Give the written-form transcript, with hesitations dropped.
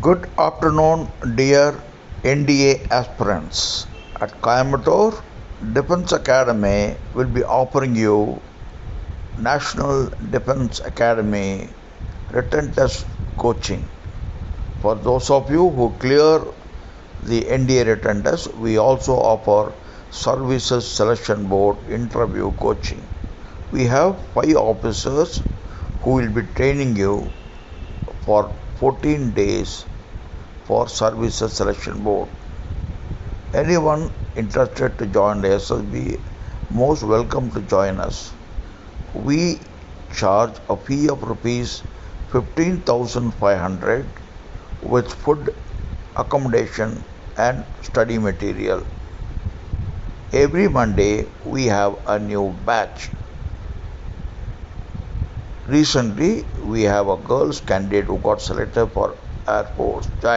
Good afternoon, dear NDA aspirants. At Coimbatore, Defense Academy will be offering you National Defense Academy written test coaching. For those of you who clear the NDA written test, we also offer Services Selection Board interview coaching. We have 5 officers who will be training you for 14 days for Services Selection Board. Anyone interested to join the SSB, most welcome to join us. We charge a fee of rupees 15,500 with food, accommodation and study material. Every Monday we have a new batch. Recently we have a girls candidate who got selected for Air Force. Jai